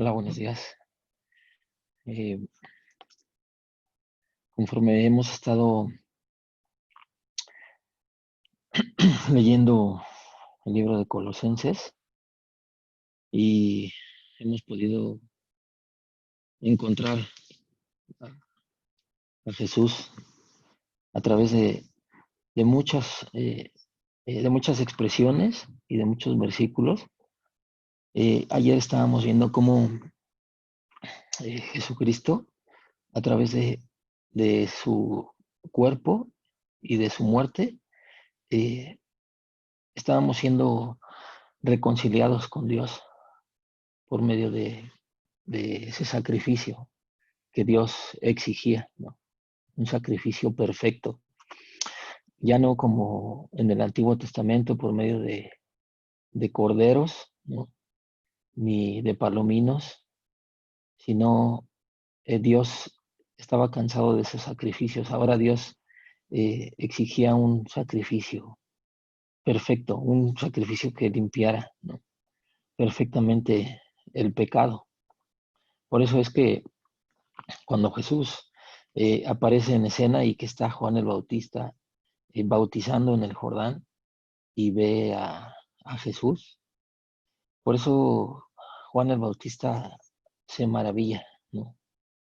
Hola, buenos días. Eh, Conforme hemos estado leyendo el libro de Colosenses y hemos podido encontrar a Jesús a través de muchas expresiones y de muchos versículos. Ayer estábamos viendo cómo Jesucristo, a través de su cuerpo y de su muerte, eh, estábamos siendo reconciliados con Dios por medio de ese sacrificio que Dios exigía, ¿no? Un sacrificio perfecto, ya no como en el Antiguo Testamento por medio de corderos, ¿no? Ni de palominos, sino Dios estaba cansado de esos sacrificios. Ahora Dios exigía un sacrificio perfecto, un sacrificio que limpiara, ¿no? Perfectamente el pecado. Por eso es que cuando Jesús aparece en escena y que está Juan el Bautista bautizando en el Jordán y ve a Jesús, por eso Juan el Bautista se maravilla, ¿no?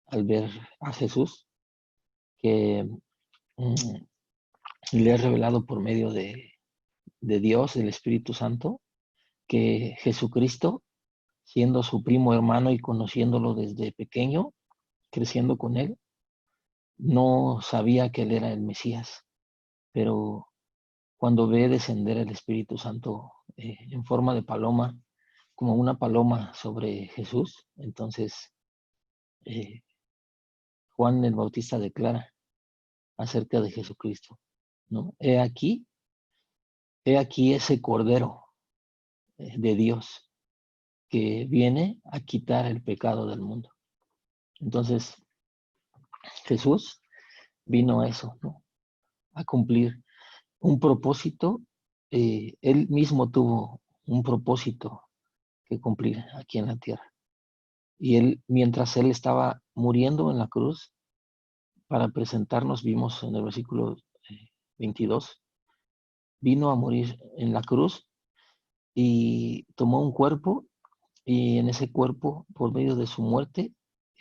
Al ver a Jesús, que le es revelado por medio de Dios, del Espíritu Santo, que Jesucristo, siendo su primo hermano y conociéndolo desde pequeño, creciendo con él, no sabía que él era el Mesías, pero cuando ve descender el Espíritu Santo en forma de paloma, como una paloma sobre Jesús, entonces eh, Juan el Bautista declara acerca de Jesucristo, ¿no? He aquí ese Cordero de Dios que viene a quitar el pecado del mundo. Entonces Jesús vino a eso, ¿no? A cumplir un propósito. Él mismo tuvo un propósito que cumplir aquí en la tierra. Y él, mientras él estaba muriendo en la cruz, para presentarnos, vimos en el versículo 22, vino a morir en la cruz y tomó un cuerpo y en ese cuerpo, por medio de su muerte,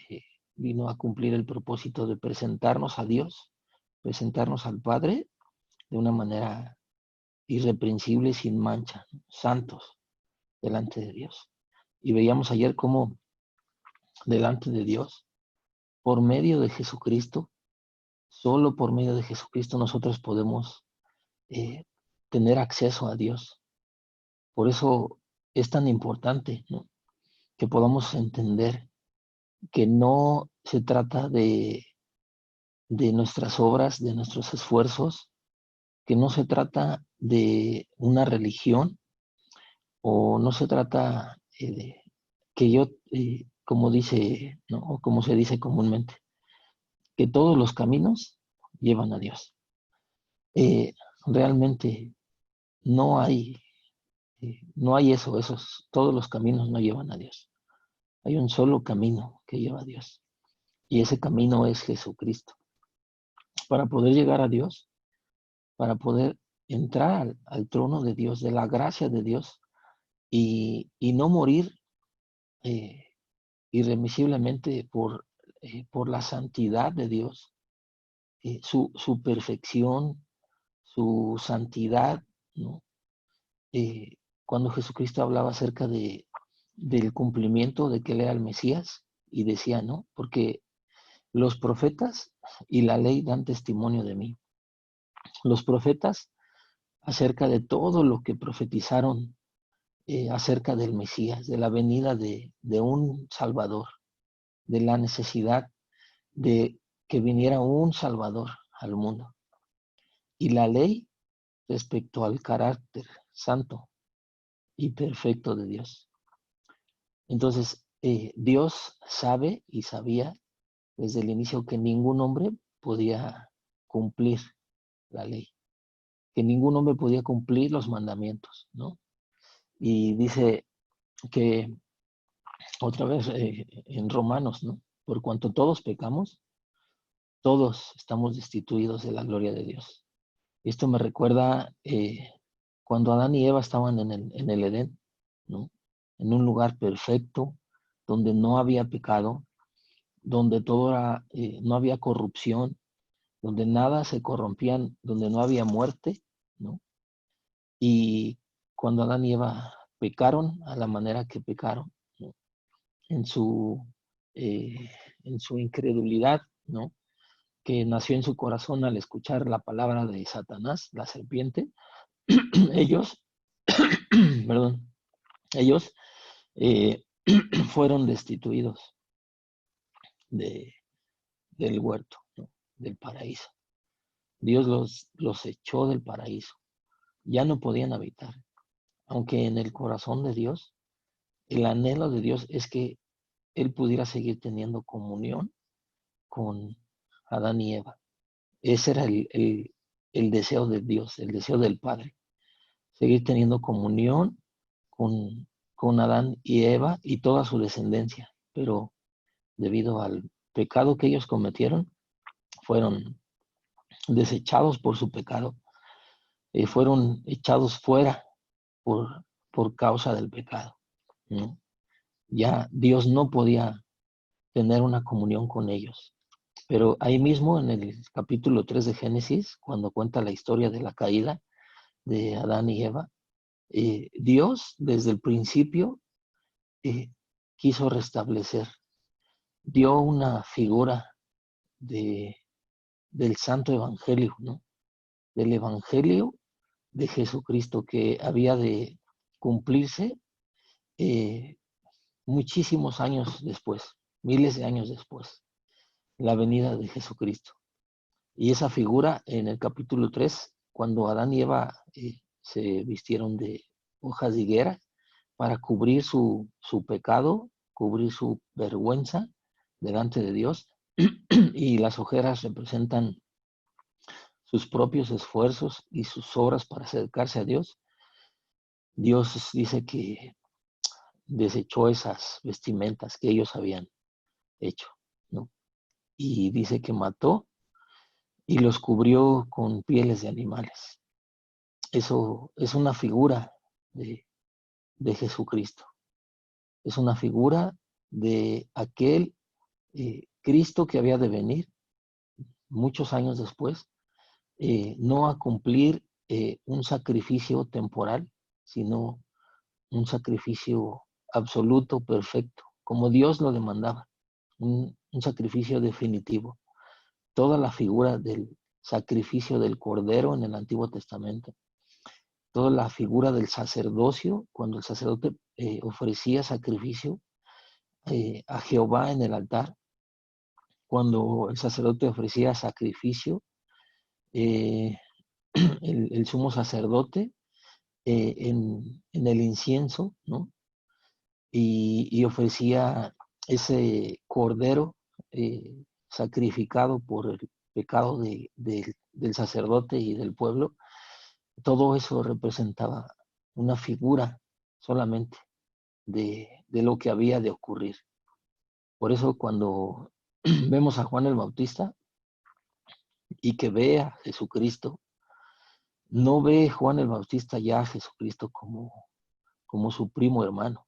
eh, vino a cumplir el propósito de presentarnos a Dios, presentarnos al Padre de una manera irreprensible, sin mancha, ¿no? Santos delante de Dios. Y veíamos ayer cómo delante de Dios, por medio de Jesucristo, solo por medio de Jesucristo nosotros podemos eh, tener acceso a Dios. Por eso es tan importante, ¿no? Que podamos entender que no se trata de nuestras obras, de nuestros esfuerzos, que no se trata de una religión o no se trata de que yo, como dice, ¿no? O como se dice comúnmente, que todos los caminos llevan a Dios. Realmente no hay, no hay eso, todos los caminos no llevan a Dios. Hay un solo camino que lleva a Dios y ese camino es Jesucristo. Para poder llegar a Dios, para poder entrar al trono de Dios, de la gracia de Dios y no morir eh, irremisiblemente por la santidad de Dios, su perfección, su santidad, ¿no? Eh, Cuando Jesucristo hablaba acerca del cumplimiento de que él era el Mesías y decía, ¿no? Porque los profetas y la ley dan testimonio de mí. Los profetas acerca de todo lo que profetizaron acerca del Mesías, de la venida de un Salvador, de la necesidad de que viniera un Salvador al mundo. Y la ley respecto al carácter santo y perfecto de Dios. Entonces, Dios sabe y sabía desde el inicio que ningún hombre podía cumplir la ley, que ningún hombre podía cumplir los mandamientos, ¿no? Y dice que otra vez en Romanos, ¿no? Por cuanto todos pecamos, todos estamos destituidos de la gloria de Dios. Esto me recuerda cuando Adán y Eva estaban en el Edén, ¿no? En un lugar perfecto, donde no había pecado, donde todo era, no había corrupción, donde nada se corrompía, donde no había muerte, ¿no? Y cuando Adán y Eva pecaron a la manera que pecaron, ¿no? en su, eh, en su incredulidad, ¿no? Que nació en su corazón al escuchar la palabra de Satanás, la serpiente, ellos, perdón, ellos eh, fueron destituidos de, del huerto, ¿no? Del paraíso. Dios los echó del paraíso. Ya no podían habitar. Aunque en el corazón de Dios, el anhelo de Dios es que Él pudiera seguir teniendo comunión con Adán y Eva. Ese era el deseo de Dios, el deseo del Padre. Seguir teniendo comunión con Adán y Eva y toda su descendencia. Pero debido al pecado que ellos cometieron, fueron desechados por su pecado, fueron echados fuera por causa del pecado, ¿no? Ya Dios no podía tener una comunión con ellos. Pero ahí mismo en el capítulo 3 de Génesis, cuando cuenta la historia de la caída de Adán y Eva, Dios desde el principio eh, quiso restablecer, dio una figura de, del Santo Evangelio, ¿no? Del Evangelio de Jesucristo que había de cumplirse eh, muchísimos años después, miles de años después, la venida de Jesucristo. Y esa figura en el capítulo 3, cuando Adán y Eva se vistieron de hojas de higuera para cubrir su pecado, cubrir su vergüenza delante de Dios, y las ojeras representan sus propios esfuerzos y sus obras para acercarse a Dios. Dios dice que desechó esas vestimentas que ellos habían hecho, ¿no? Y dice que mató y los cubrió con pieles de animales. Eso es una figura de, de Jesucristo. Es una figura de aquel Cristo que había de venir muchos años después, no a cumplir un sacrificio temporal, sino un sacrificio absoluto, perfecto, como Dios lo demandaba, un sacrificio definitivo. Toda la figura del sacrificio del Cordero en el Antiguo Testamento, toda la figura del sacerdocio, cuando el sacerdote ofrecía sacrificio a Jehová en el altar, cuando el sacerdote ofrecía sacrificio, eh, el sumo sacerdote en el incienso, ¿no? Y ofrecía ese cordero sacrificado por el pecado del sacerdote y del pueblo. Todo eso representaba una figura solamente de lo que había de ocurrir. Por eso cuando vemos a Juan el Bautista y que ve a Jesucristo, no ve Juan el Bautista ya a Jesucristo como su primo hermano,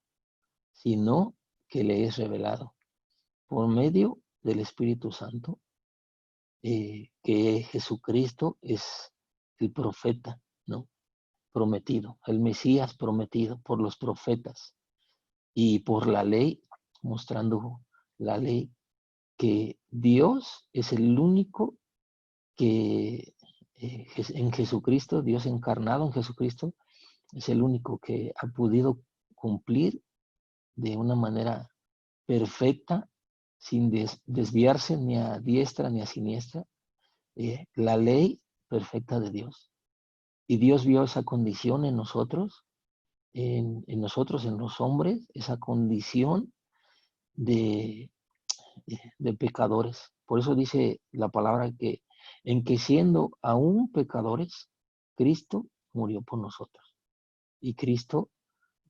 sino que le es revelado por medio del Espíritu Santo que Jesucristo es el profeta, ¿no? Prometido, el Mesías prometido por los profetas y por la ley, mostrando la ley que Dios es el único que en Jesucristo, Dios encarnado en Jesucristo, es el único que ha podido cumplir de una manera perfecta, sin desviarse ni a diestra ni a siniestra, la ley perfecta de Dios. Y Dios vio esa condición en nosotros, nosotros, en los hombres, esa condición de, de pecadores. Por eso dice la palabra que en que siendo aún pecadores, Cristo murió por nosotros. Y Cristo,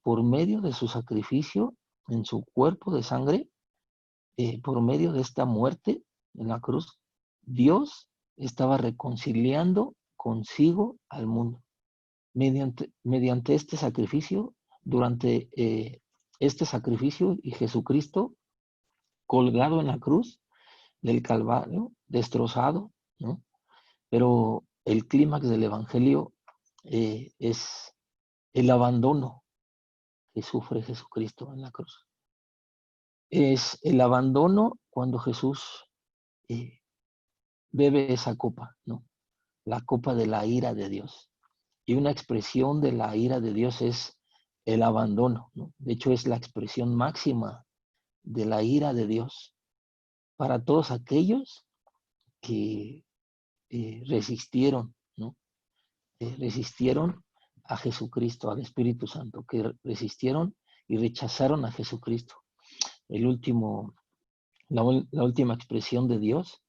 por medio de su sacrificio, en su cuerpo de sangre, por medio de esta muerte en la cruz, Dios estaba reconciliando consigo al mundo. Mediante este sacrificio, durante este sacrificio, y Jesucristo colgado en la cruz del Calvario, destrozado, ¿no? Pero el clímax del Evangelio es el abandono que sufre Jesucristo en la cruz. Es el abandono cuando Jesús eh, bebe esa copa, ¿no? La copa de la ira de Dios. Y una expresión de la ira de Dios es el abandono, ¿no? De hecho, es la expresión máxima de la ira de Dios para todos aquellos que resistieron, ¿no? Resistieron a Jesucristo, al Espíritu Santo, que resistieron y rechazaron a Jesucristo. El último, la última expresión de Dios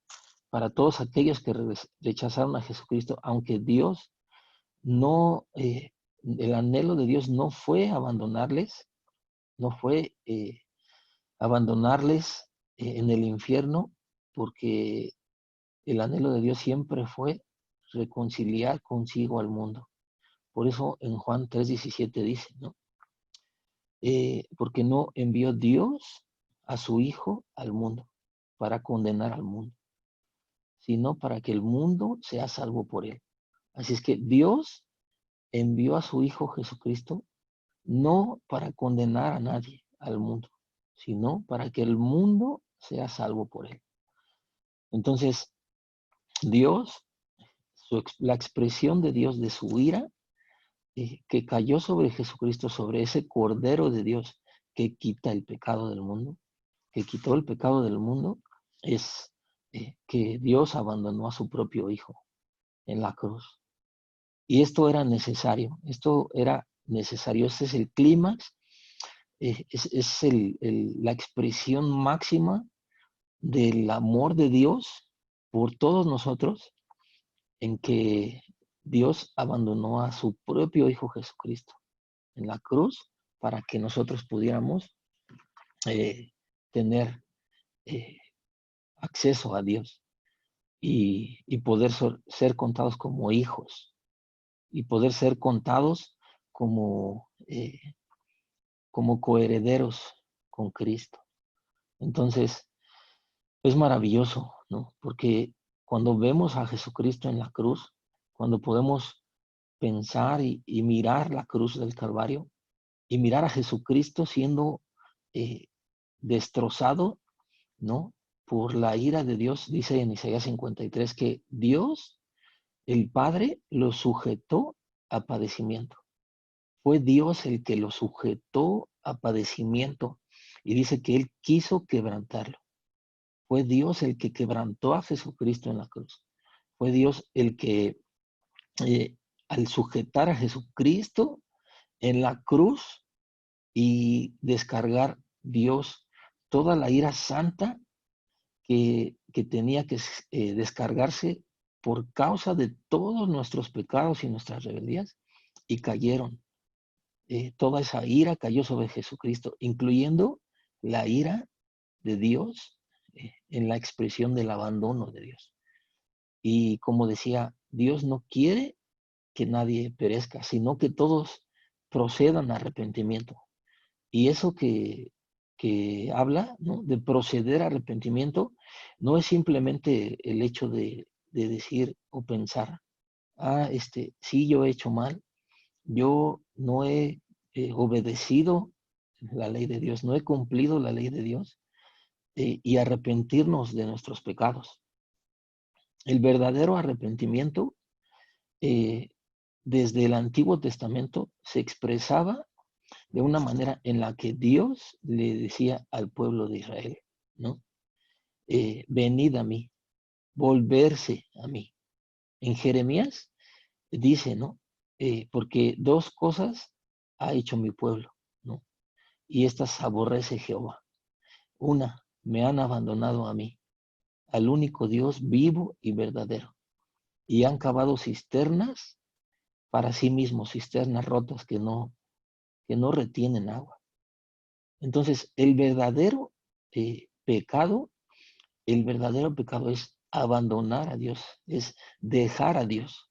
para todos aquellos que rechazaron a Jesucristo, aunque Dios no, el anhelo de Dios no fue abandonarles, no fue abandonarles en el infierno, porque el anhelo de Dios siempre fue reconciliar consigo al mundo. Por eso en Juan 3:17 dice, ¿no? Porque no envió Dios a su Hijo al mundo para condenar al mundo, sino para que el mundo sea salvo por él. Así es que Dios envió a su Hijo Jesucristo no para condenar a nadie al mundo, sino para que el mundo sea salvo por él. Entonces, Dios, la expresión de Dios de su ira, que cayó sobre Jesucristo, sobre ese Cordero de Dios que quita el pecado del mundo, que quitó el pecado del mundo, es que Dios abandonó a su propio Hijo en la cruz. Y esto era necesario, este es el clímax, es la expresión máxima del amor de Dios por todos nosotros, en que Dios abandonó a su propio Hijo Jesucristo en la cruz para que nosotros pudiéramos tener acceso a Dios y poder ser contados como hijos y poder ser contados como, como coherederos con Cristo. Entonces, es maravilloso, ¿no? Porque cuando vemos a Jesucristo en la cruz, cuando podemos pensar y mirar la cruz del Calvario y mirar a Jesucristo siendo destrozado, ¿no? Por la ira de Dios, dice en Isaías 53 que Dios, el Padre, lo sujetó a padecimiento. Fue Dios el que lo sujetó a padecimiento y dice que Él quiso quebrantarlo. Fue Dios el que quebrantó a Jesucristo en la cruz. Fue Dios el que al sujetar a Jesucristo en la cruz y descargar Dios toda la ira santa que tenía que descargarse por causa de todos nuestros pecados y nuestras rebeldías, y cayeron. Toda esa ira cayó sobre Jesucristo, incluyendo la ira de Dios en la expresión del abandono de Dios. Y como decía, Dios no quiere que nadie perezca, sino que todos procedan a arrepentimiento. Y eso que habla, ¿no? De proceder a arrepentimiento, no es simplemente el hecho de decir o pensar, sí, yo he hecho mal, yo no he obedecido la ley de Dios, no he cumplido la ley de Dios, y arrepentirnos de nuestros pecados. El verdadero arrepentimiento, eh, desde el Antiguo Testamento, se expresaba de una manera en la que Dios le decía al pueblo de Israel, ¿no? Venid a mí, volverse a mí. En Jeremías dice, ¿no? Porque dos cosas ha hecho mi pueblo, ¿no? Y estas aborrece Jehová. Una, me han abandonado a mí, al único Dios vivo y verdadero, y han cavado cisternas para sí mismos, cisternas rotas que no retienen agua. Entonces, pecado, el verdadero pecado es abandonar a Dios, es dejar a Dios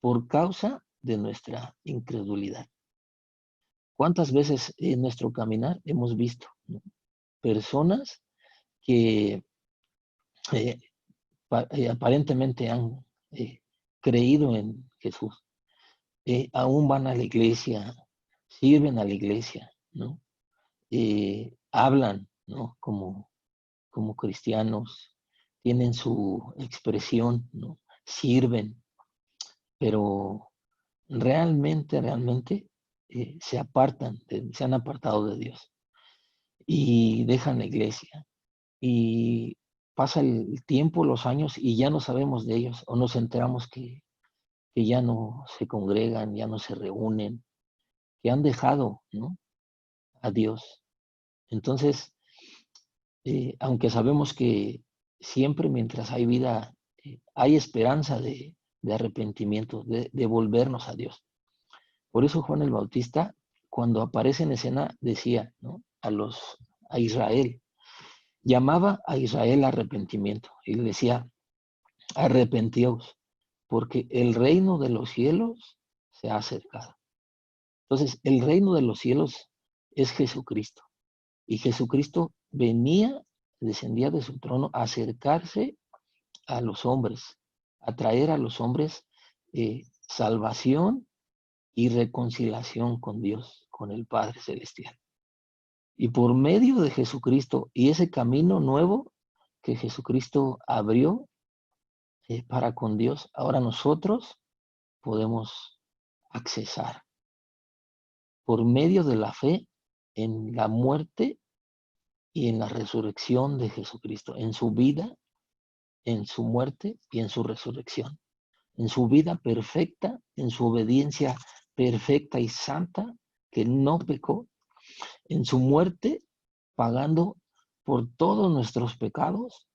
por causa de nuestra incredulidad. ¿Cuántas veces en nuestro caminar hemos visto, ¿no?, personas que eh, aparentemente han creído en Jesús, aún van a la iglesia, sirven a la iglesia, ¿no? Hablan, ¿no?, como cristianos, tienen su expresión, ¿no?, sirven, pero realmente se han apartado de Dios y dejan la iglesia. Y pasa el tiempo, los años, y ya no sabemos de ellos, o nos enteramos que ya no se congregan, ya no se reúnen, que han dejado, ¿no?, a Dios. Entonces, aunque sabemos que siempre mientras hay vida, hay esperanza de arrepentimiento, de volvernos a Dios. Por eso Juan el Bautista, cuando aparece en escena, decía, ¿no?, a Israel, llamaba a Israel a arrepentimiento y le decía, arrepentíos, porque el reino de los cielos se ha acercado. Entonces, el reino de los cielos es Jesucristo. Y Jesucristo descendía de su trono a acercarse a los hombres, a traer a los hombres salvación y reconciliación con Dios, con el Padre Celestial. Y por medio de Jesucristo y ese camino nuevo que Jesucristo abrió para con Dios, ahora nosotros podemos accesar por medio de la fe en la muerte y en la resurrección de Jesucristo, en su vida, en su muerte y en su resurrección, en su vida perfecta, en su obediencia perfecta y santa, que no pecó, en su muerte, pagando por todos nuestros pecados,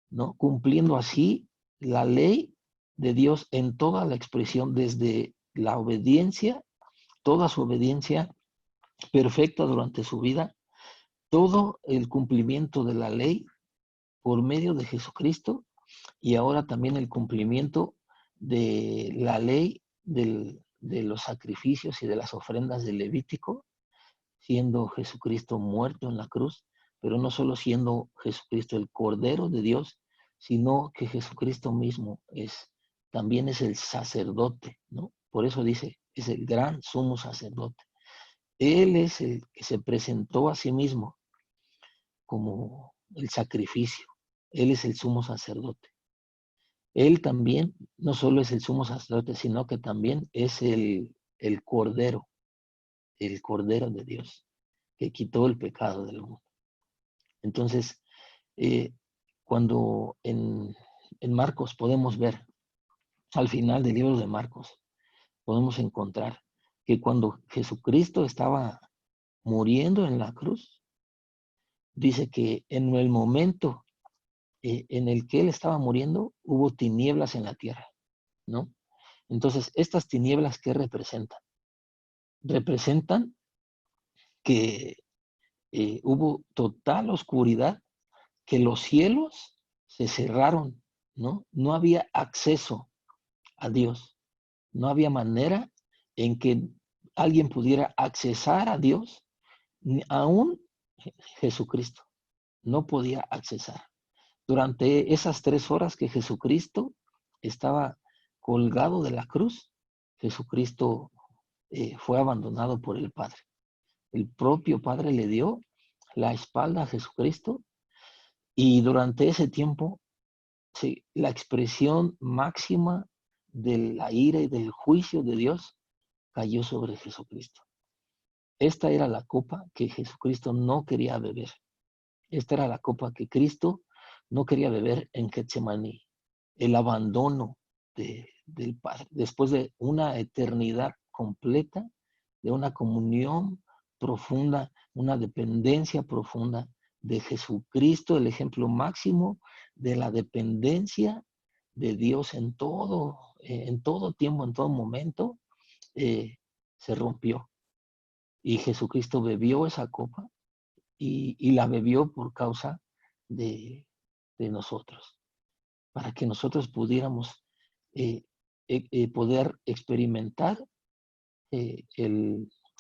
¿no?, cumpliendo así la ley de Dios en toda la expresión, desde la obediencia, toda su obediencia perfecta durante su vida, todo el cumplimiento de la ley por medio de Jesucristo, y ahora también el cumplimiento de la ley de los sacrificios y de las ofrendas del Levítico, siendo Jesucristo muerto en la cruz, pero no solo siendo Jesucristo el Cordero de Dios, sino que Jesucristo mismo también es el sacerdote, ¿no? Por eso dice, es el gran sumo sacerdote. Él es el que se presentó a sí mismo como el sacrificio. Él es el sumo sacerdote. Él también no solo es el sumo sacerdote, sino que también es el Cordero de Dios, que quitó el pecado del mundo. Entonces, eh, cuando en Marcos podemos ver, al final del libro de Marcos, podemos encontrar que cuando Jesucristo estaba muriendo en la cruz, dice que en el momento en el que él estaba muriendo, hubo tinieblas en la tierra, ¿no? Entonces, estas tinieblas, ¿qué representan? Representan que hubo total oscuridad, que los cielos se cerraron, ¿no? No había acceso a Dios. No había manera en que alguien pudiera accesar a Dios, ni aún Jesucristo no podía accesar. Durante esas 3 horas que Jesucristo estaba colgado de la cruz, Jesucristo fue abandonado por el Padre. El propio Padre le dio la espalda a Jesucristo y durante ese tiempo, sí, la expresión máxima de la ira y del juicio de Dios cayó sobre Jesucristo. Esta era la copa que Jesucristo no quería beber. Esta era la copa que Cristo no quería beber en Getsemaní. El abandono del Padre. Después de una eternidad completa, de una comunión profunda, una dependencia profunda de Jesucristo, el ejemplo máximo de la dependencia de Dios en todo tiempo, en todo momento, se rompió. Y Jesucristo bebió esa copa y la bebió por causa de nosotros, para que nosotros pudiéramos poder experimentar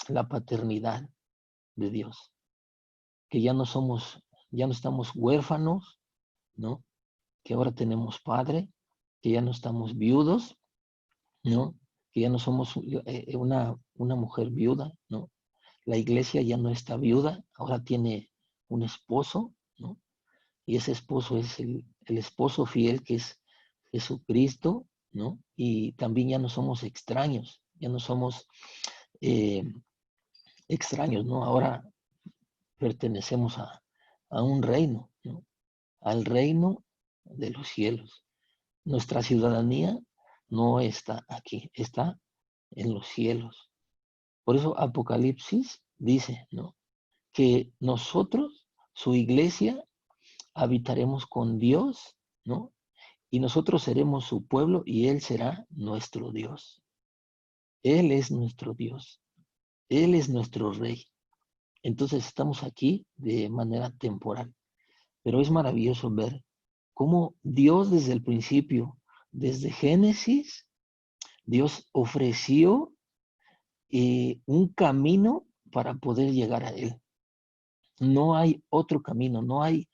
la paternidad de Dios, que ya no estamos huérfanos, ¿no? Que ahora tenemos padre, que ya no estamos viudos, ¿no? Que ya no somos una mujer viuda, ¿no? La iglesia ya no está viuda, ahora tiene un esposo, ¿no? Y ese esposo es el esposo fiel que es Jesucristo, ¿no? Y también ya no somos extraños, ya no somos eh, extraños, ¿no? Ahora pertenecemos a un reino, ¿no? Al reino de los cielos. Nuestra ciudadanía no está aquí, está en los cielos. Por eso Apocalipsis dice, ¿no? Que nosotros, su iglesia, habitaremos con Dios, ¿no? Y nosotros seremos su pueblo y Él será nuestro Dios. Él es nuestro Dios. Él es nuestro Rey. Entonces estamos aquí de manera temporal. Pero es maravilloso ver cómo Dios desde el principio, desde Génesis, Dios ofreció un camino para poder llegar a Él. No hay otro camino, no hay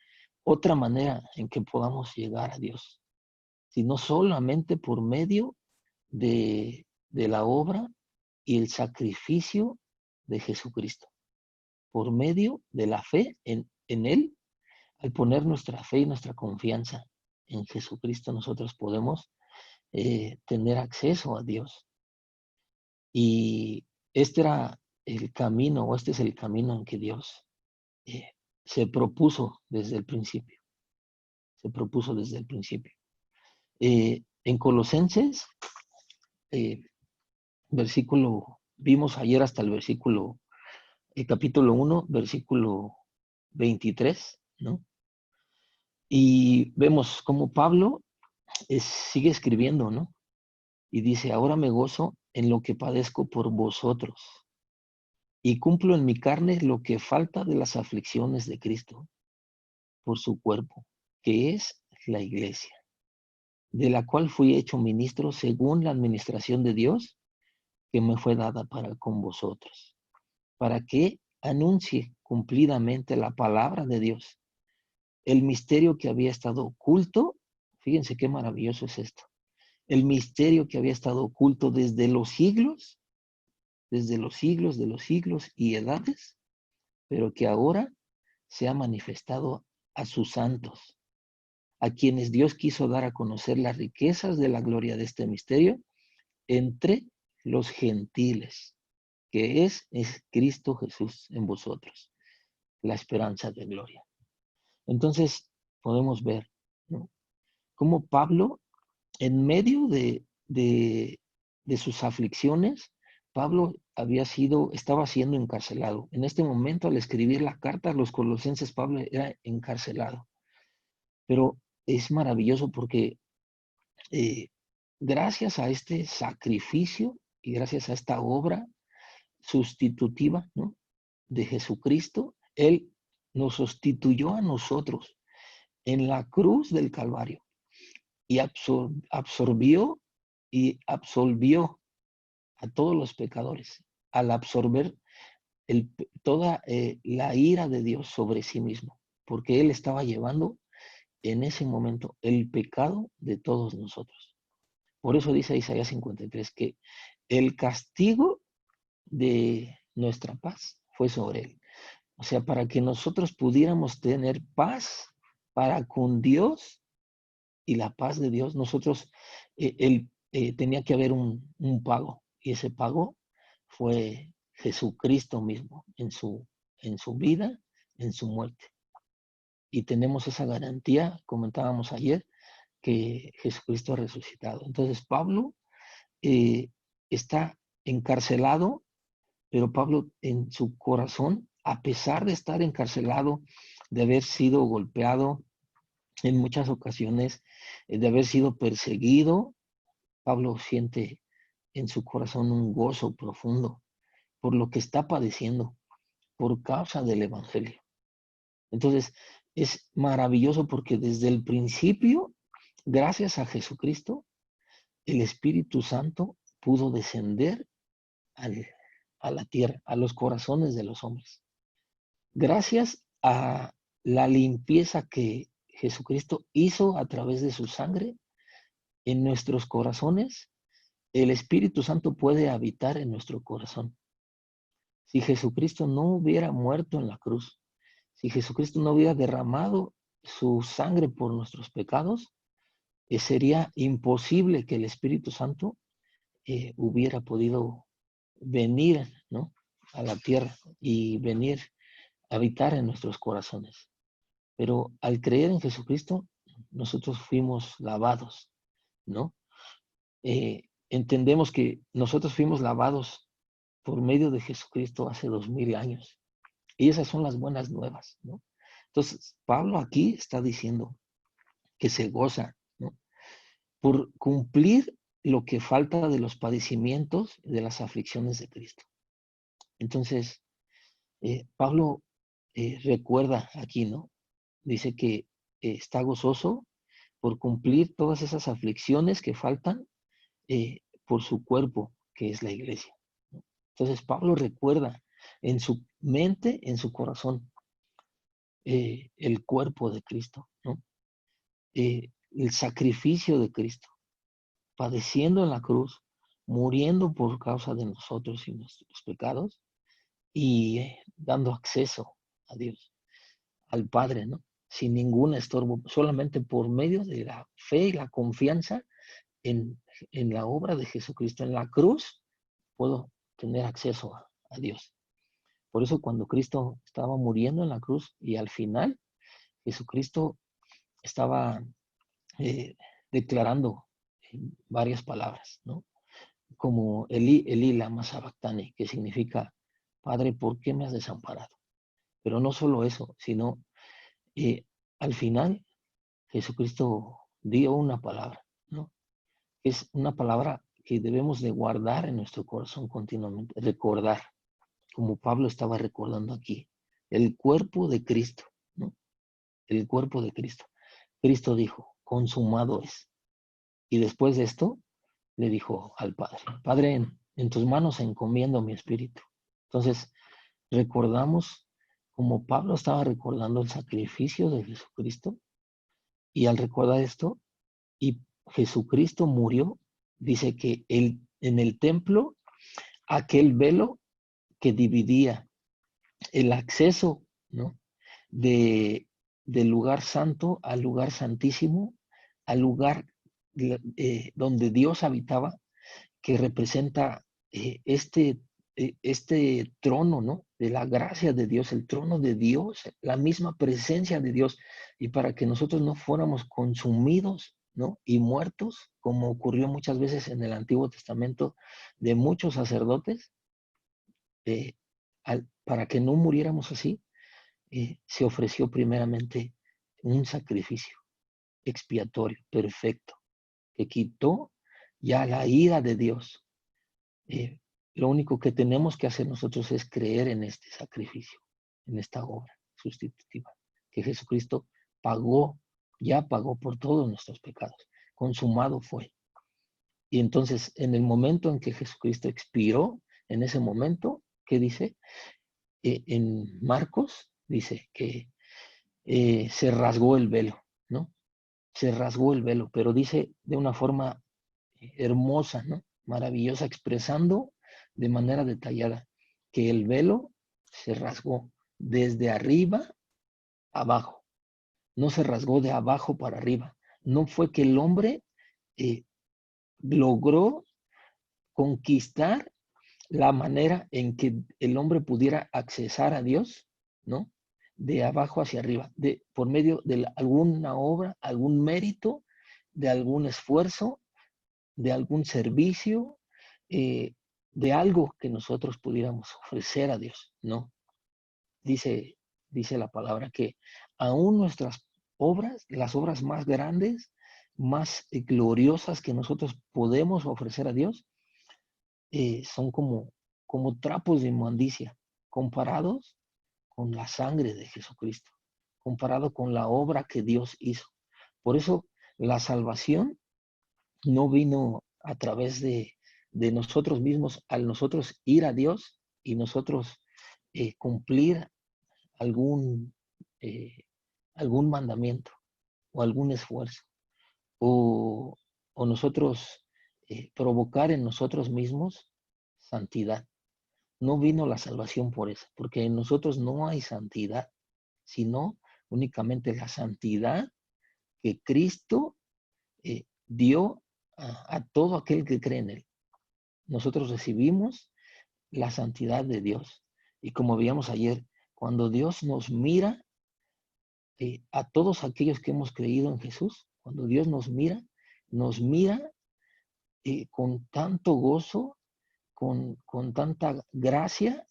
otra manera en que podamos llegar a Dios, sino solamente por medio de la obra y el sacrificio de Jesucristo, por medio de la fe en Él. Al poner nuestra fe y nuestra confianza en Jesucristo, nosotros podemos tener acceso a Dios. Y este era el camino, o este es el camino en que Dios eh, se propuso desde el principio. Se propuso desde el principio. En Colosenses, vimos ayer hasta el versículo, capítulo 1, versículo 23, ¿no? Y vemos cómo Pablo sigue escribiendo, ¿no? Y dice, ahora me gozo en lo que padezco por vosotros y cumplo en mi carne lo que falta de las aflicciones de Cristo por su cuerpo, que es la iglesia, de la cual fui hecho ministro según la administración de Dios que me fue dada para con vosotros, para que anuncie cumplidamente la palabra de Dios, el misterio que había estado oculto. Fíjense qué maravilloso es esto. El misterio que había estado oculto desde los siglos de los siglos y edades, pero que ahora se ha manifestado a sus santos, a quienes Dios quiso dar a conocer las riquezas de la gloria de este misterio entre los gentiles, que es Cristo Jesús en vosotros, la esperanza de gloria. Entonces podemos ver, ¿no?, cómo Pablo, en medio de sus aflicciones, Pablo estaba siendo encarcelado. En este momento, al escribir la carta a los colosenses, Pablo era encarcelado. Pero es maravilloso porque eh, gracias a este sacrificio y gracias a esta obra sustitutiva, ¿no?, de Jesucristo, Él nos sustituyó a nosotros en la cruz del Calvario y absorbió y absolvió a todos los pecadores al absorber toda la ira de Dios sobre sí mismo, porque Él estaba llevando en ese momento el pecado de todos nosotros. Por eso dice Isaías 53 que el castigo de nuestra paz fue sobre Él. O sea, para que nosotros pudiéramos tener paz para con Dios y la paz de Dios, nosotros, tenía que haber un pago. Y ese pago fue Jesucristo mismo en su vida, en su muerte. Y tenemos esa garantía, comentábamos ayer, que Jesucristo ha resucitado. Entonces Pablo está encarcelado, pero Pablo en su corazón, a pesar de estar encarcelado, de haber sido golpeado en muchas ocasiones, de haber sido perseguido, Pablo siente en su corazón un gozo profundo por lo que está padeciendo por causa del Evangelio. Entonces, es maravilloso porque desde el principio, gracias a Jesucristo, el Espíritu Santo pudo descender al, a la tierra, a los corazones de los hombres. Gracias a la limpieza que Jesucristo hizo a través de su sangre en nuestros corazones, el Espíritu Santo puede habitar en nuestro corazón. Si Jesucristo no hubiera muerto en la cruz, si Jesucristo no hubiera derramado su sangre por nuestros pecados, sería imposible que el Espíritu Santo hubiera podido venir, ¿no?, a la tierra y venir a habitar en nuestros corazones. Pero al creer en Jesucristo, nosotros fuimos lavados, ¿no? Entendemos que nosotros fuimos lavados por medio de Jesucristo hace 2000 años. Y esas son las buenas nuevas, ¿no? Entonces, Pablo aquí está diciendo que se goza, ¿no?, por cumplir lo que falta de los padecimientos, de las aflicciones de Cristo. Entonces, Pablo recuerda aquí, ¿no? Dice que está gozoso por cumplir todas esas aflicciones que faltan por su cuerpo, que es la iglesia, ¿no? Entonces, Pablo recuerda en su mente, en su corazón, el cuerpo de Cristo, ¿no? El sacrificio de Cristo, padeciendo en la cruz, muriendo por causa de nosotros y nuestros pecados, y dando acceso a Dios, al Padre, ¿no? Sin ningún estorbo, solamente por medio de la fe y la confianza en, en la obra de Jesucristo. En la cruz puedo tener acceso a Dios. Por eso cuando Cristo estaba muriendo en la cruz y al final Jesucristo estaba declarando varias palabras, ¿no? Como Elí, Elí lama sabactani, que significa, Padre, ¿por qué me has desamparado? Pero no solo eso, sino al final Jesucristo dio una palabra, ¿no? Es una palabra que debemos de guardar en nuestro corazón continuamente, recordar, como Pablo estaba recordando aquí, el cuerpo de Cristo, ¿no? El cuerpo de Cristo. Cristo dijo, consumado es. Y después de esto, le dijo al Padre, Padre, en tus manos encomiendo mi espíritu. Entonces, recordamos como Pablo estaba recordando el sacrificio de Jesucristo, y al recordar esto, y Jesucristo murió, dice que en el templo, aquel velo que dividía el acceso, ¿no?, de, del lugar santo al lugar santísimo, al lugar donde Dios habitaba, que representa este trono, ¿no?, de la gracia de Dios, el trono de Dios, la misma presencia de Dios, y para que nosotros no fuéramos consumidos, ¿no?, y muertos, como ocurrió muchas veces en el Antiguo Testamento de muchos sacerdotes, eh, para que no muriéramos así, se ofreció primeramente un sacrificio expiatorio, perfecto, que quitó ya la ira de Dios. Lo único que tenemos que hacer nosotros es creer en este sacrificio, en esta obra sustitutiva, que Jesucristo pagó, ya pagó por todos nuestros pecados. Consumado fue. Y entonces, en el momento en que Jesucristo expiró, en ese momento, ¿qué dice? En Marcos dice que se rasgó el velo, ¿no? Se rasgó el velo, pero dice de una forma hermosa, ¿no?, maravillosa, expresando de manera detallada que el velo se rasgó desde arriba a abajo, no se rasgó de abajo para arriba. No fue que el hombre eh, logró conquistar la manera en que el hombre pudiera accesar a Dios, ¿no?, de abajo hacia arriba, por medio de alguna obra, algún mérito, de algún esfuerzo, de algún servicio, eh, de algo que nosotros pudiéramos ofrecer a Dios, ¿no? Dice, dice la palabra que aún nuestras obras, las obras más grandes, más gloriosas que nosotros podemos ofrecer a Dios, son como trapos de inmundicia comparados con la sangre de Jesucristo. comparado con la obra que Dios hizo. Por eso la salvación no vino a través de nosotros mismos, al nosotros ir a Dios y nosotros cumplir algún, eh, algún mandamiento o algún esfuerzo, o, o nosotros provocar en nosotros mismos santidad. No vino la salvación por eso, porque en nosotros no hay santidad, sino únicamente la santidad que Cristo dio a todo aquel que cree en Él. Nosotros recibimos la santidad de Dios. Y como veíamos ayer, cuando Dios nos mira, a todos aquellos que hemos creído en Jesús, cuando Dios nos mira con tanto gozo, con tanta gracia,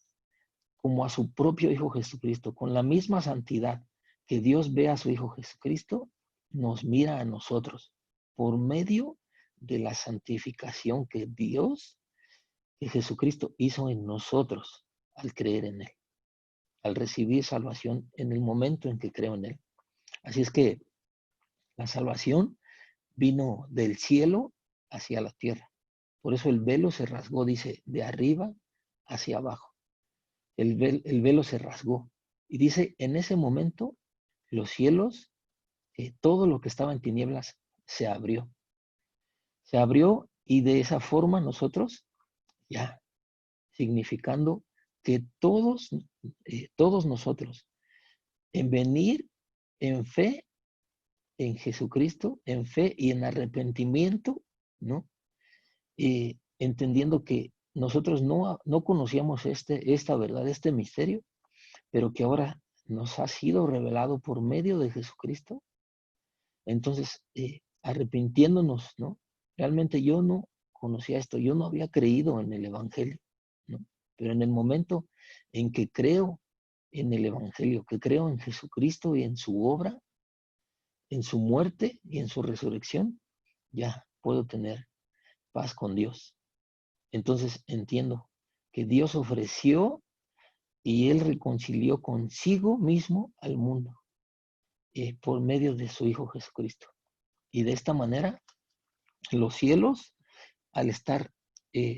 como a su propio Hijo Jesucristo, con la misma santidad que Dios ve a su Hijo Jesucristo, nos mira a nosotros por medio de la santificación que Dios, que Jesucristo hizo en nosotros al creer en Él, al recibir salvación en el momento en que creo en Él. Así es que la salvación vino del cielo hacia la tierra. Por eso el velo se rasgó, dice, de arriba hacia abajo. El velo se rasgó. Y dice, en ese momento, los cielos, todo lo que estaba en tinieblas, se abrió. Se abrió y de esa forma nosotros, ya, significando que todos nosotros, en venir en fe en Jesucristo, en fe y en arrepentimiento, ¿no? Entendiendo que nosotros no conocíamos esta verdad, este misterio, pero que ahora nos ha sido revelado por medio de Jesucristo. Entonces, arrepintiéndonos, ¿no? Realmente yo no conocía esto, yo no había creído en el Evangelio, ¿no? Pero en el momento en que creo en el Evangelio, que creo en Jesucristo y en su obra, en su muerte y en su resurrección, ya puedo tener paz con Dios. Entonces entiendo que Dios ofreció y Él reconcilió consigo mismo al mundo por medio de su Hijo Jesucristo. Y de esta manera, los cielos, al estar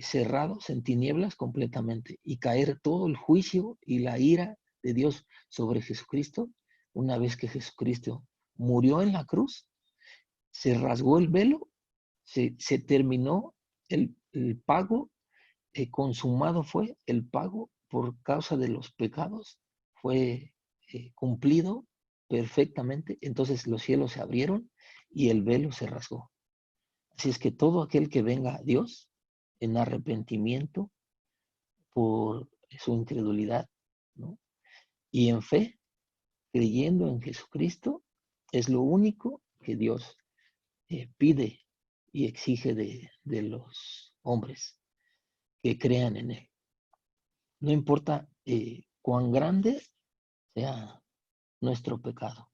cerrados en tinieblas completamente y caer todo el juicio y la ira de Dios sobre Jesucristo, una vez que Jesucristo murió en la cruz, se rasgó el velo, se terminó el pago, consumado fue el pago por causa de los pecados, fue cumplido perfectamente, entonces los cielos se abrieron y el velo se rasgó. Así es que todo aquel que venga a Dios en arrepentimiento por su incredulidad, ¿no? Y en fe, creyendo en Jesucristo, es lo único que Dios pide y exige de los hombres que crean en Él. No importa cuán grande sea nuestro pecado,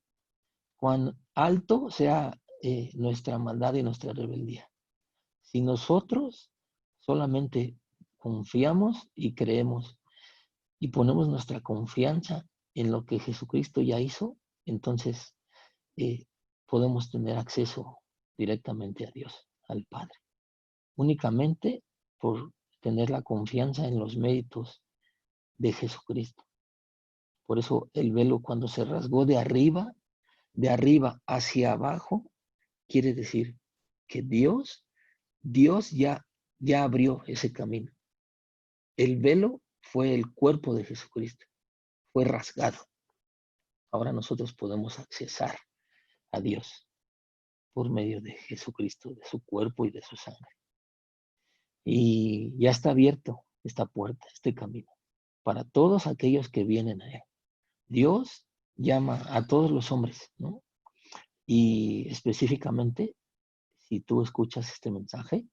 cuán alto sea nuestra maldad y nuestra rebeldía. Si nosotros solamente confiamos y creemos y ponemos nuestra confianza en lo que Jesucristo ya hizo, entonces podemos tener acceso directamente a Dios, al Padre. Únicamente por tener la confianza en los méritos de Jesucristo. Por eso el velo cuando se rasgó de arriba hacia abajo, quiere decir que Dios ya abrió ese camino. El velo fue el cuerpo de Jesucristo, fue rasgado. Ahora nosotros podemos accesar a Dios por medio de Jesucristo, de su cuerpo y de su sangre. Y ya está abierto esta puerta, este camino, para todos aquellos que vienen a Él. Dios llama a todos los hombres, ¿no? Y específicamente, si tú escuchas este mensaje,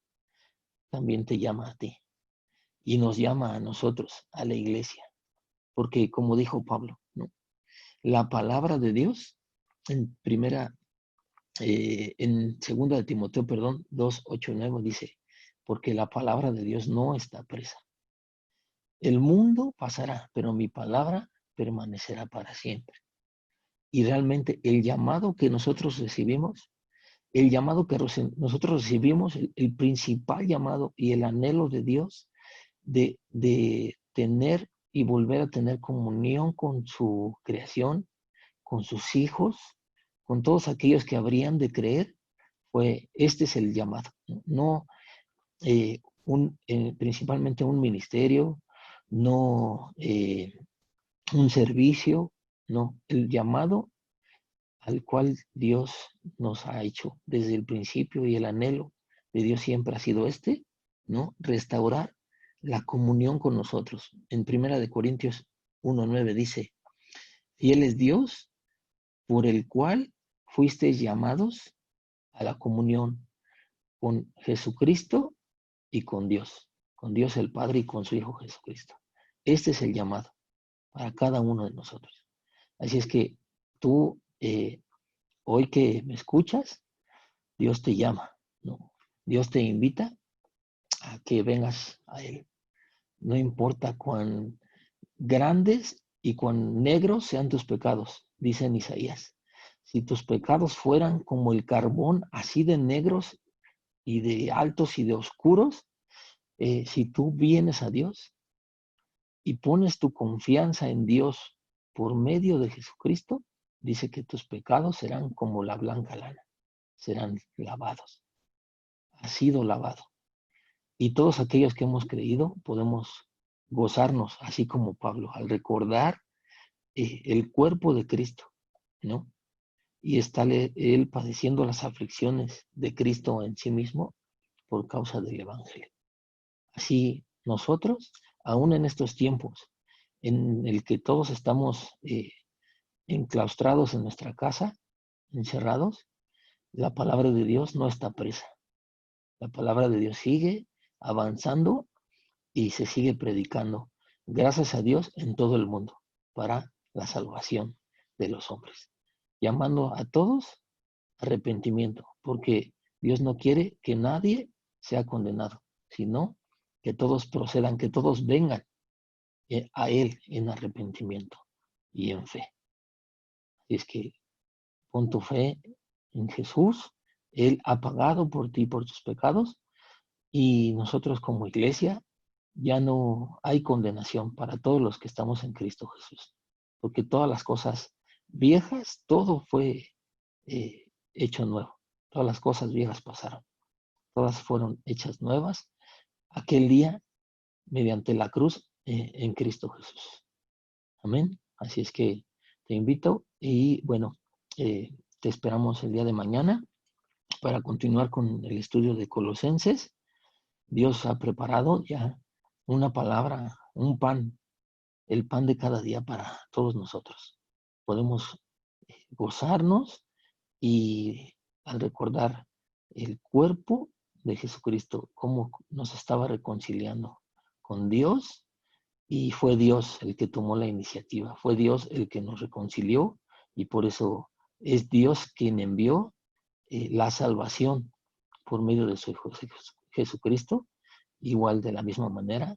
también te llama a ti. Y nos llama a nosotros, a la iglesia. Porque como dijo Pablo, ¿no? La palabra de Dios, en segunda de Timoteo, 2, 8, 9, dice, porque la palabra de Dios no está presa. El mundo pasará, pero mi palabra permanecerá para siempre. Y realmente el llamado que nosotros recibimos, el llamado que nosotros recibimos, el principal llamado y el anhelo de Dios de tener y volver a tener comunión con su creación, con sus hijos, con todos aquellos que habrían de creer, este es el llamado, no principalmente un ministerio, no un servicio, no, el llamado al cual Dios nos ha hecho desde el principio y el anhelo de Dios siempre ha sido ¿no? Restaurar la comunión con nosotros. En Primera de Corintios 1:9 dice, fiel es Dios por el cual fuisteis llamados a la comunión con Jesucristo y con Dios el Padre y con su Hijo Jesucristo. Este es el llamado para cada uno de nosotros. Así es que tú, hoy que me escuchas, Dios te llama, ¿no? Dios te invita a que vengas a Él. No importa cuán grandes y cuán negros sean tus pecados, dice en Isaías. Si tus pecados fueran como el carbón, así de negros y de altos y de oscuros, si tú vienes a Dios y pones tu confianza en Dios por medio de Jesucristo, dice que tus pecados serán como la blanca lana, serán lavados. Ha sido lavado. Y todos aquellos que hemos creído podemos gozarnos, así como Pablo, al recordar el cuerpo de Cristo, ¿no? Y está él padeciendo las aflicciones de Cristo en sí mismo por causa del Evangelio. Así nosotros, aún en estos tiempos en el que todos estamos enclaustrados en nuestra casa, encerrados, la palabra de Dios no está presa. La palabra de Dios sigue avanzando y se sigue predicando, gracias a Dios, en todo el mundo, para la salvación de los hombres, llamando a todos a arrepentimiento, porque Dios no quiere que nadie sea condenado, sino que todos procedan, que todos vengan a Él en arrepentimiento y en fe. Y es que pon tu fe en Jesús, Él ha pagado por ti, por tus pecados, y nosotros como iglesia ya no hay condenación para todos los que estamos en Cristo Jesús, porque todas las cosas viejas, todo fue hecho nuevo, todas las cosas viejas pasaron, todas fueron hechas nuevas aquel día mediante la cruz en Cristo Jesús. Amén. Así es que te invito y bueno, te esperamos el día de mañana para continuar con el estudio de Colosenses. Dios ha preparado ya una palabra, un pan, el pan de cada día para todos nosotros. Podemos gozarnos y al recordar el cuerpo de Jesucristo, cómo nos estaba reconciliando con Dios, y fue Dios el que tomó la iniciativa, fue Dios el que nos reconcilió y por eso es Dios quien envió la salvación por medio de su Hijo Jesucristo, igual de la misma manera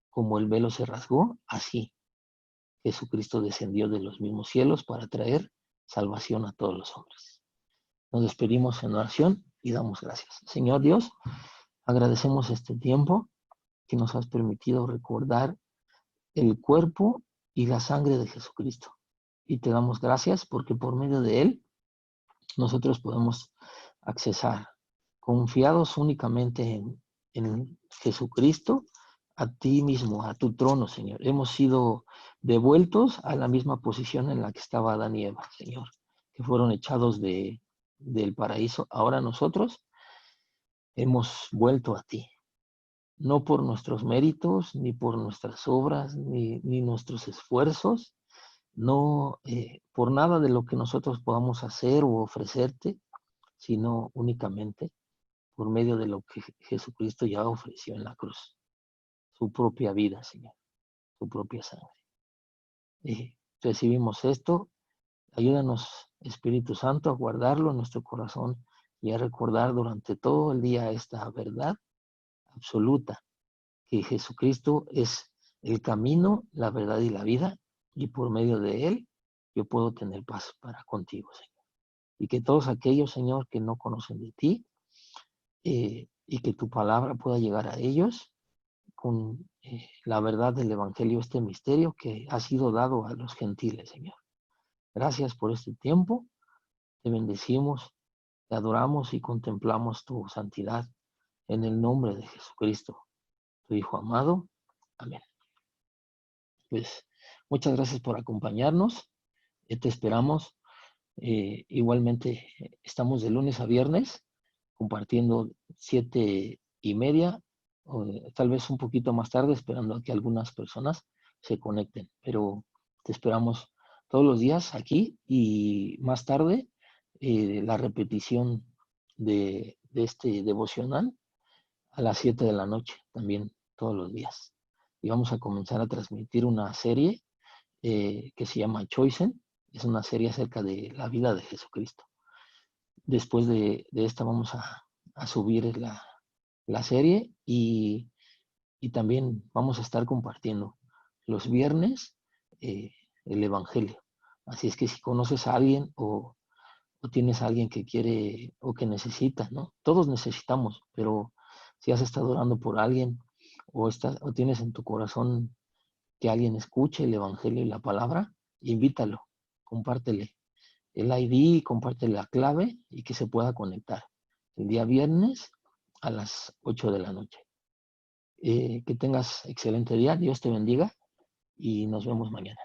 como el velo se rasgó, así Jesucristo descendió de los mismos cielos para traer salvación a todos los hombres. Nos despedimos en oración y damos gracias. Señor Dios, agradecemos este tiempo que nos has permitido recordar el cuerpo y la sangre de Jesucristo. Y te damos gracias porque por medio de Él nosotros podemos accesar confiados únicamente en Jesucristo, a ti mismo, a tu trono, Señor. Hemos sido devueltos a la misma posición en la que estaba Adán y Eva, Señor, que fueron echados del paraíso. Ahora nosotros hemos vuelto a ti, no por nuestros méritos, ni por nuestras obras, ni nuestros esfuerzos, no por nada de lo que nosotros podamos hacer o ofrecerte, sino únicamente por medio de lo que Jesucristo ya ofreció en la cruz, su propia vida, Señor, su propia sangre. Recibimos esto, ayúdanos, Espíritu Santo, a guardarlo en nuestro corazón y a recordar durante todo el día esta verdad absoluta, que Jesucristo es el camino, la verdad y la vida, y por medio de Él yo puedo tener paz para contigo, Señor. Y que todos aquellos, Señor, que no conocen de ti, y que tu palabra pueda llegar a ellos con la verdad del Evangelio, este misterio que ha sido dado a los gentiles, Señor. Gracias por este tiempo. Te bendecimos, te adoramos y contemplamos tu santidad en el nombre de Jesucristo, tu Hijo amado. Amén. Pues muchas gracias por acompañarnos. Te esperamos. Igualmente estamos de lunes a viernes compartiendo 7:30, o tal vez un poquito más tarde, esperando a que algunas personas se conecten. Pero te esperamos todos los días aquí y más tarde la repetición de este devocional a las 7 de la noche, también todos los días. Y vamos a comenzar a transmitir una serie que se llama Chosen. Es una serie acerca de la vida de Jesucristo. Después de esta vamos a subir la serie y también vamos a estar compartiendo los viernes el Evangelio. Así es que si conoces a alguien o tienes a alguien que quiere o que necesita, ¿no? Todos necesitamos, pero si has estado orando por alguien o tienes en tu corazón que alguien escuche el Evangelio y la palabra, invítalo, compártele el ID, compártele la clave y que se pueda conectar el día viernes a las 8 de la noche. Que tengas excelente día, Dios te bendiga y nos vemos mañana.